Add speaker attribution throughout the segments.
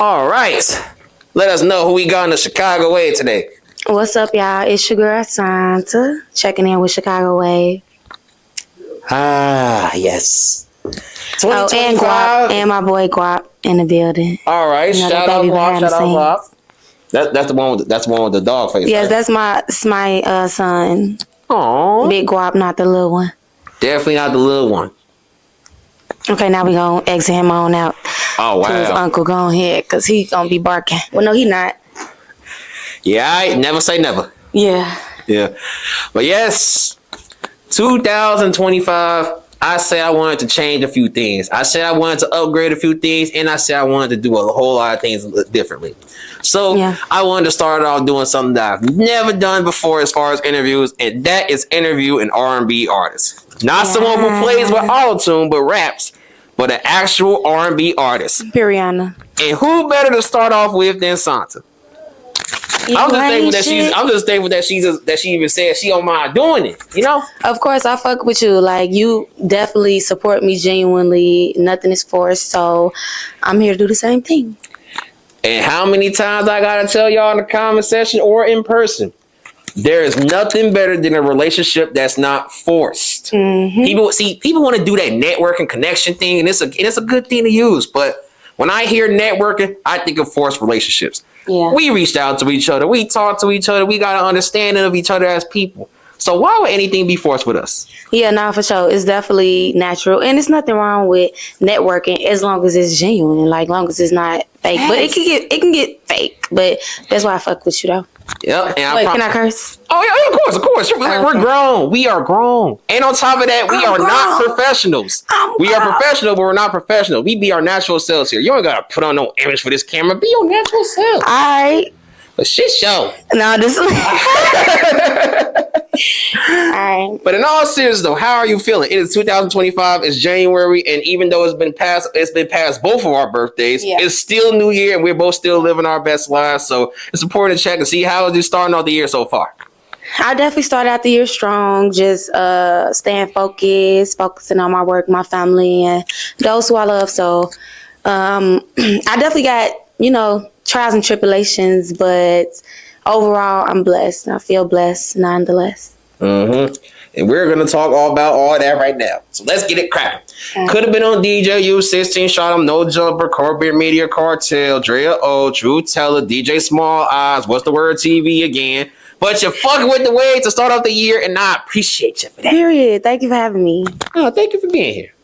Speaker 1: All right. Let us know who we got in the Chicago Way today.
Speaker 2: What's up, y'all? It's your girl Sonta, checking in with Chicago Way.
Speaker 1: Ah, yes.
Speaker 2: Oh, and Guap, and my boy Guap in the building.
Speaker 1: All right, shout out Guap, shout out Guap. That's the one with the dog face.
Speaker 2: Yes,
Speaker 1: right?
Speaker 2: that's my son.
Speaker 1: Aww.
Speaker 2: Big Guap, not the little one.
Speaker 1: Definitely not the little one.
Speaker 2: Okay, now we gonna exit him on out.
Speaker 1: Oh wow.
Speaker 2: His uncle go ahead, cause he gonna be barking. Well, no, he not.
Speaker 1: Yeah, I never say never.
Speaker 2: Yeah.
Speaker 1: Yeah, but yes, 2025. I said I wanted to change a few things. I said I wanted to upgrade a few things, and I said I wanted to do a whole lot of things differently. So I wanted to start off doing something that I've never done before as far as interviews, and that is interview an R&B artist. Not someone who plays with auto-tune, but raps, but an actual R&B artist.
Speaker 2: Periana.
Speaker 1: And who better to start off with than Sonta? I'm just thankful that she even said she don't mind doing it, you know?
Speaker 2: Of course, I fuck with you. Like, you definitely support me genuinely. Nothing is forced, so I'm here to do the same thing.
Speaker 1: And how many times I gotta tell y'all in the comment section or in person, there is nothing better than a relationship that's not forced.
Speaker 2: Mm-hmm.
Speaker 1: People want to do that networking connection thing, and it's a good thing to use. But when I hear networking, I think of forced relationships.
Speaker 2: Yeah.
Speaker 1: We reached out to each other. We talked to each other. We got an understanding of each other as people. So why would anything be forced with us?
Speaker 2: Yeah, nah, for sure. It's definitely natural. And there's nothing wrong with networking as long as it's genuine. Like, long as it's not fake. But it can get fake. But that's why I fuck with you, though.
Speaker 1: Yep. And
Speaker 2: wait, can I curse?
Speaker 1: Oh, yeah, of course. We're grown. We are grown. And on top of that, we are not professionals. We are professional, but we're not professional. We be our natural selves here. You ain't got to put on no image for this camera. Be your natural self.
Speaker 2: All right.
Speaker 1: A shit show.
Speaker 2: No, this is... Alright.
Speaker 1: But in all seriousness though, how are you feeling? It is 2025, it's January, and even though it's been past both of our birthdays, it's still New Year and we're both still living our best lives. So it's important to check and see how you starting off the year so far.
Speaker 2: I definitely started out the year strong, just staying focusing on my work, my family, and those who I love. So I definitely got, trials and tribulations, but overall, I'm blessed. I feel blessed nonetheless.
Speaker 1: Mm-hmm. And we're going to talk all about all that right now. So let's get it cracking. Could have been on DJ U16, Shot 'em, No Jumper, Corporate Media Cartel, Drea O, True Teller, DJ Small Eyes, What's the Word TV again. But you're fucking with the way to start off the year, and I appreciate you for that.
Speaker 2: Period. Thank you for having me.
Speaker 1: Oh, thank you for being here.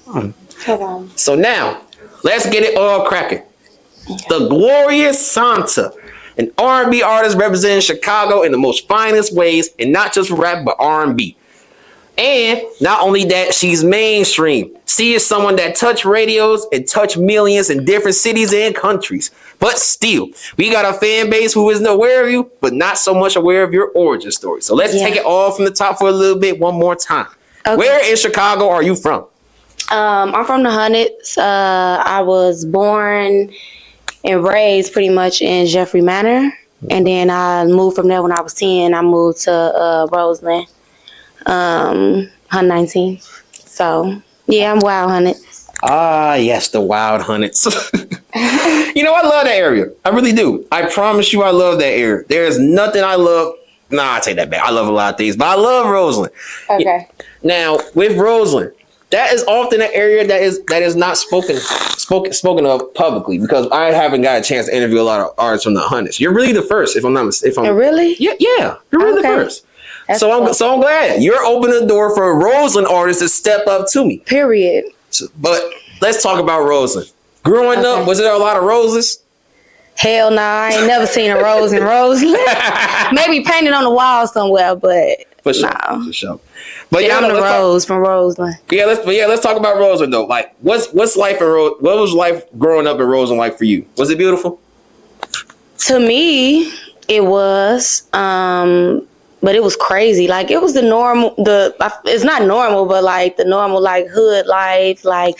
Speaker 2: Hold on.
Speaker 1: So now, let's get it all cracking. Okay. The glorious Sonta, an R&B artist representing Chicago in the most finest ways, and not just rap, but R&B. And not only that, she's mainstream. She is someone that touched radios and touched millions in different cities and countries. But still, we got a fan base who isn't aware of you, but not so much aware of your origin story. So let's take it all from the top for a little bit one more time. Okay. Where in Chicago are you from?
Speaker 2: I'm from the Hundreds. I was born and raised pretty much in Jeffrey Manor. And then I moved from there when I was 10. I moved to Roseland, 119. So, yeah, I'm Wild Hundreds.
Speaker 1: Ah, yes, the Wild Hundreds. I love that area. I really do. I promise you I love that area. There is nothing I love. Nah, I take that back. I love a lot of things, but I love Roseland.
Speaker 2: Okay.
Speaker 1: Now, with Roseland, that is often an area that is not spoken of publicly, because I haven't got a chance to interview a lot of artists from the Hundreds. You're really the first, if I'm not mistaken.
Speaker 2: Really?
Speaker 1: Yeah, you're really the first. That's so cool. I'm glad you're opening the door for Roseland artists to step up to me.
Speaker 2: Period.
Speaker 1: But let's talk about Roseland. Growing up, was there a lot of roses?
Speaker 2: Hell nah, I ain't never seen a rose in Roseland. Maybe painted on the wall somewhere, but
Speaker 1: for sure,
Speaker 2: no.
Speaker 1: For sure. But
Speaker 2: I'm the Rose from Roseland.
Speaker 1: Let's talk about Roseland though. Like, what was life growing up in Roseland like for you? Was it beautiful?
Speaker 2: To me, it was. But it was crazy. Like, it was it's not normal, but like the normal, like, hood life. Like,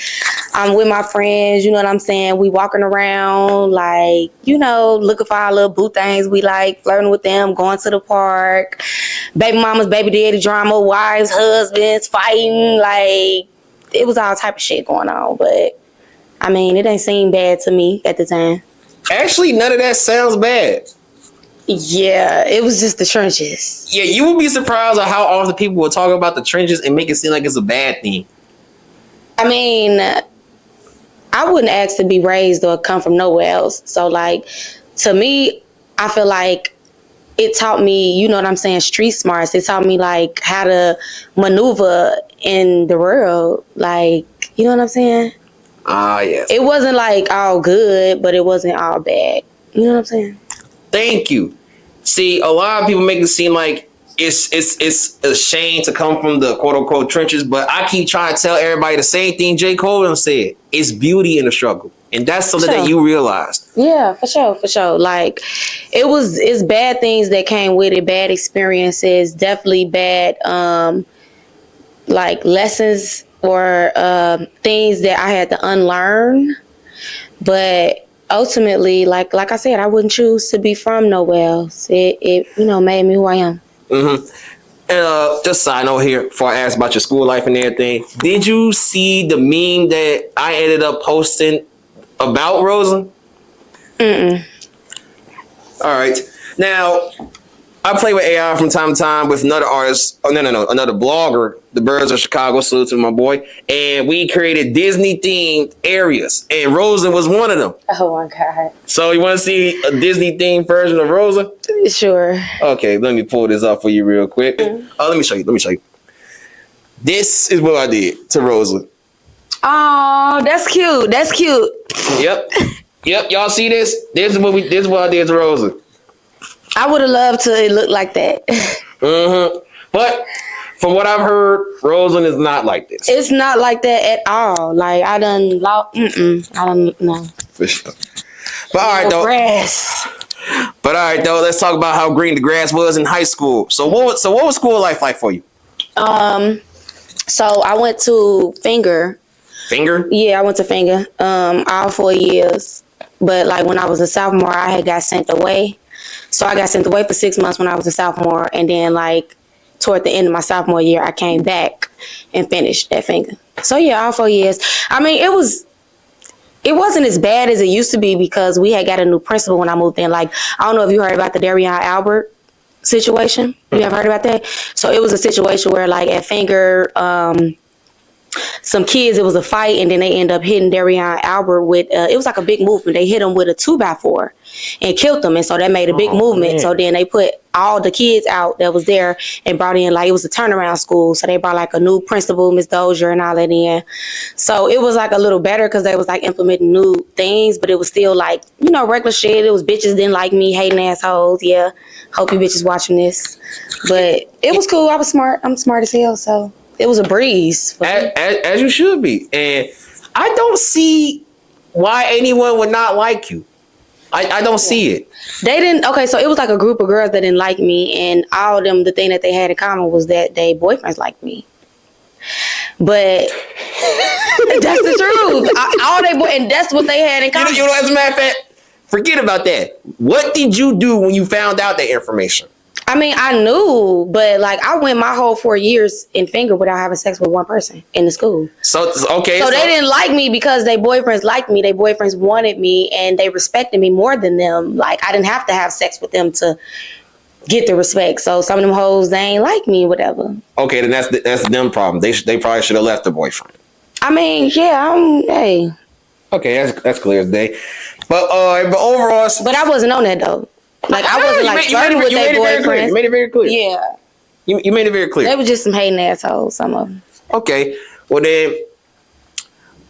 Speaker 2: I'm with my friends, you know what I'm saying? We walking around, like, looking for our little boo things. We like flirting with them, going to the park. Baby mamas, baby daddy drama, wives, husbands, fighting. Like, it was all type of shit going on. But I mean, it ain't seem bad to me at the time.
Speaker 1: Actually, none of that sounds bad.
Speaker 2: Yeah, it was just the trenches.
Speaker 1: Yeah, you would be surprised at how often people will talk about the trenches and make it seem like it's a bad thing.
Speaker 2: I mean, I wouldn't ask to be raised or come from nowhere else. So, like, to me, I feel like it taught me, you know what I'm saying, street smarts. It taught me, like, how to maneuver in the world. Like, you know what I'm saying?
Speaker 1: Ah, yes.
Speaker 2: It wasn't, like, all good, but it wasn't all bad. You know what I'm saying?
Speaker 1: Thank you. See, a lot of people make it seem like it's a shame to come from the quote unquote trenches, but I keep trying to tell everybody the same thing J. Cole said. It's beauty in the struggle. And that's something that you realized.
Speaker 2: Yeah, for sure. Like, it's bad things that came with it, bad experiences, definitely bad like lessons or things that I had to unlearn. But ultimately, like I said, I wouldn't choose to be from nowhere else. It made me who I am.
Speaker 1: Mm-hmm. And just side note here, before I ask about your school life and everything, did you see the meme that I ended up posting about Roseland?
Speaker 2: Mm-mm.
Speaker 1: All right. Now, I play with AI from time to time with another artist. Oh, no. Another blogger, The Birds of Chicago. Salute to my boy. And we created Disney-themed areas. And Roseland was one of them.
Speaker 2: Oh, my God.
Speaker 1: So you want to see a Disney-themed version of Roseland?
Speaker 2: Sure.
Speaker 1: Okay, let me pull this up for you real quick.
Speaker 2: Mm-hmm.
Speaker 1: Oh, let me show you. This is what I did to Roseland.
Speaker 2: Oh, that's cute.
Speaker 1: Yep. Y'all see this? This is what I did to Roseland.
Speaker 2: I would have loved to it look like that.
Speaker 1: Mm-hmm. But from what I've heard, Roseland is not like this.
Speaker 2: It's not like that at all. Like, I don't know.
Speaker 1: For sure. But all right, though.
Speaker 2: Grass.
Speaker 1: But all right, though. Let's talk about how green the grass was in high school. So what was school life like for you?
Speaker 2: So I went to Finger.
Speaker 1: Finger?
Speaker 2: Yeah, I went to Finger. All 4 years. But like when I was a sophomore, I had got sent away. So I got sent away for 6 months when I was a sophomore, and then like toward the end of my sophomore year, I came back and finished at Finger. So yeah, all 4 years. I mean, it wasn't as bad as it used to be because we had got a new principal when I moved in. Like, I don't know if you heard about the Derrion Albert situation. You have heard about that? So it was a situation where like at Finger, some kids, it was a fight, and then they end up hitting Derrion Albert with, it was like a big movement. They hit him with a 2x4 and killed them. And so that made a big movement. Man. So then they put all the kids out that was there and brought in, like, it was a turnaround school. So they brought like a new principal, Miss Dozier, and all that in. So it was like a little better because they was like implementing new things, but it was still like, regular shit. It was bitches didn't like me, hating assholes. Yeah. Hope you bitches watching this. But it was cool. I was smart. I'm smart as hell. So it was a breeze.
Speaker 1: As you should be. And I don't see why anyone would not like you. I don't see it.
Speaker 2: They didn't. Okay, so it was like a group of girls that didn't like me, and all of them, the thing that they had in common was that their boyfriends liked me. But that's the truth. And that's what they had in common.
Speaker 1: As a matter of fact, forget about that. What did you do when you found out that information?
Speaker 2: I mean, I knew, but like I went my whole 4 years in Finger without having sex with one person in the school. So they didn't like me because their boyfriends liked me. Their boyfriends wanted me and they respected me more than them. Like I didn't have to have sex with them to get the respect. So some of them hoes, they ain't like me, whatever.
Speaker 1: Okay, then that's them problem. They probably should have left the boyfriend.
Speaker 2: I mean, yeah, hey.
Speaker 1: Okay, that's clear as day. But overall,
Speaker 2: but I wasn't on that though. Like I wasn't like flirting with their boyfriends.
Speaker 1: You made it very clear.
Speaker 2: Yeah.
Speaker 1: You made it very clear.
Speaker 2: They were just some hating assholes, some of them.
Speaker 1: Okay. Well then,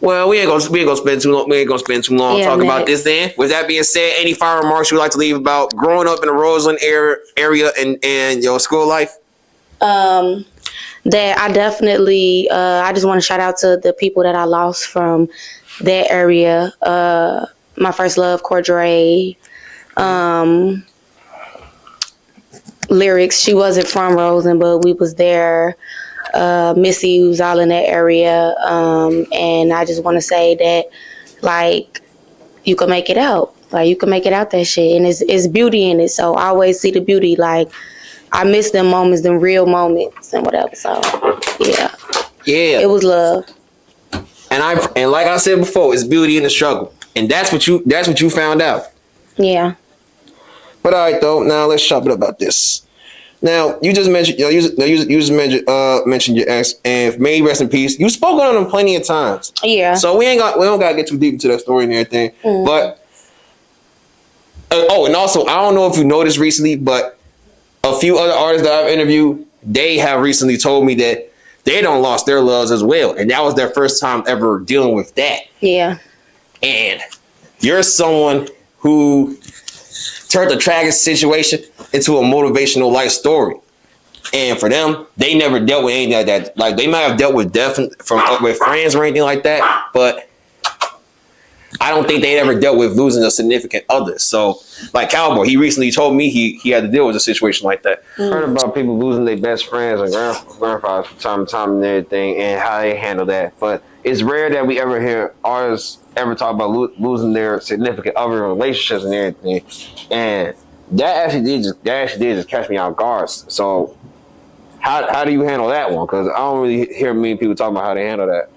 Speaker 1: we ain't gonna spend too long talking about this then. With that being said, any final remarks you would like to leave about growing up in the Roseland area and your school life?
Speaker 2: That I definitely I just want to shout out to the people that I lost from that area. My first love, Cordray. Lyrics, she wasn't from Roseland, but we was there. Missy, who's all in that area, and I just want to say that like you can make it out, that shit, and it's beauty in it, so I always see the beauty. Like I miss them moments, them real moments and whatever. So yeah, it was love.
Speaker 1: And And like I said before, it's beauty in the struggle, and that's what you found out.
Speaker 2: Yeah.
Speaker 1: But all right, though. Now let's chop it up about this. Now you just mentioned, mentioned your ex, and may he rest in peace. You've spoken on him plenty of times.
Speaker 2: Yeah.
Speaker 1: So we don't gotta get too deep into that story and everything. But and also I don't know if you noticed recently, but a few other artists that I've interviewed, they have recently told me that they don't lost their loves as well, and that was their first time ever dealing with that.
Speaker 2: Yeah.
Speaker 1: And you're someone who turned a tragic situation into a motivational life story. And for them, they never dealt with anything like that. Like, they might have dealt with death with friends or anything like that, but I don't think they ever dealt with losing a significant other. So, like Cowboy, he recently told me he had to deal with a situation like that. Heard about people losing their best friends and grandfathers from time to time and everything, and how they handle that. But it's rare that we ever hear artists ever talk about losing their significant other in relationships and everything. And that actually did just catch me off guard. So how do you handle that one? Because I don't really hear many people talking about how they handle that.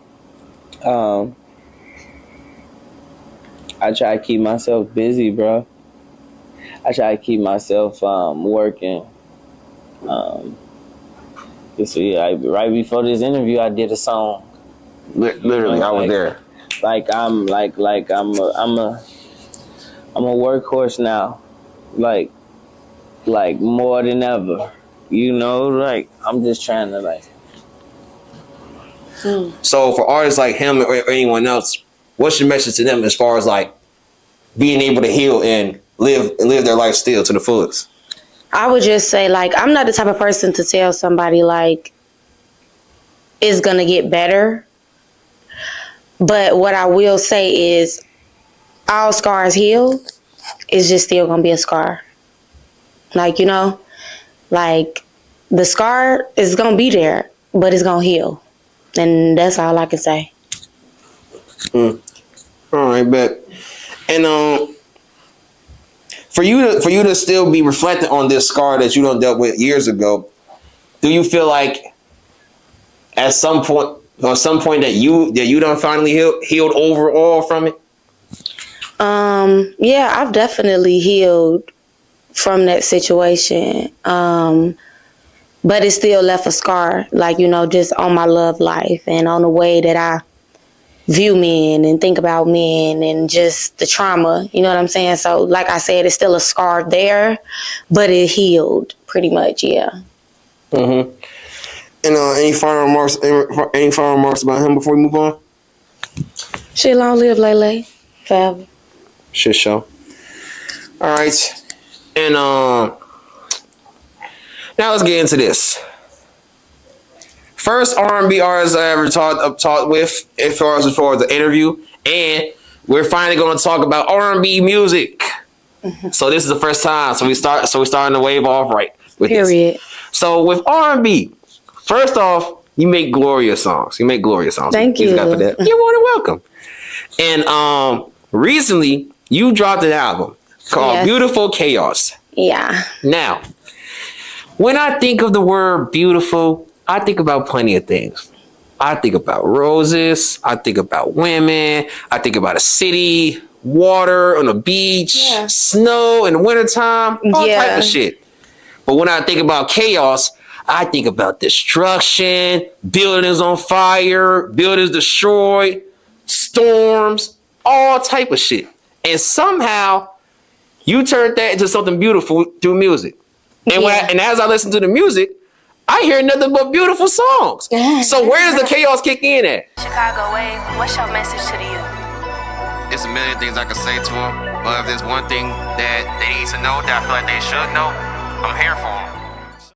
Speaker 3: I try to keep myself busy, bro. I try to keep myself working. Right before this interview, I did a song.
Speaker 1: Literally, I was there.
Speaker 3: I'm a workhorse now, like more than ever. You know, like I'm just trying to like.
Speaker 1: So for artists like him or anyone else, what's your message to them as far as like being able to heal and live their life still to the fullest?
Speaker 2: I would just say, like, I'm not the type of person to tell somebody like it's gonna get better. But what I will say is all scars heal. It's just still gonna be a scar. Like, you know, like the scar is gonna be there, but it's gonna heal. And that's all I can say.
Speaker 1: All right, bet. And for you to still be reflecting on this scar that you done dealt with years ago, do you feel like at some point that you done finally healed overall from it?
Speaker 2: Yeah, I've definitely healed from that situation. But it still left a scar, like, you know, just on my love life and on the way that I view men and think about men and just the trauma, you know what I'm saying? So, like I said, it's still a scar there, but it healed pretty much, yeah.
Speaker 1: Mm-hmm. And any final remarks about him before we move on?
Speaker 2: Shit, long live Lele, forever.
Speaker 1: Shit show. All right, and now let's get into this. First R&B artist I ever talked with as far as the interview, and we're finally going to talk about R&B music. Mm-hmm. So this is the first time. So we're starting to wave off right with
Speaker 2: Period.
Speaker 1: This. So with R&B, first off, you make glorious songs.
Speaker 2: Thank you.
Speaker 1: For that. You're more than welcome. And recently you dropped an album called Beautiful Chaos.
Speaker 2: Yeah.
Speaker 1: Now, when I think of the word beautiful, I think about plenty of things. I think about roses. I think about women. I think about a city, water on a beach, snow in the wintertime, all type of shit. But when I think about chaos, I think about destruction, buildings on fire, buildings destroyed, storms, all type of shit. And somehow you turned that into something beautiful through music. And as I listen to the music, I hear nothing but beautiful songs. So where does the chaos kick in at?
Speaker 4: Chicago Wave, what's your message to the youth?
Speaker 1: It's a million things I could say to them, but if there's one thing that they need to know that I feel like they should know, I'm here for them.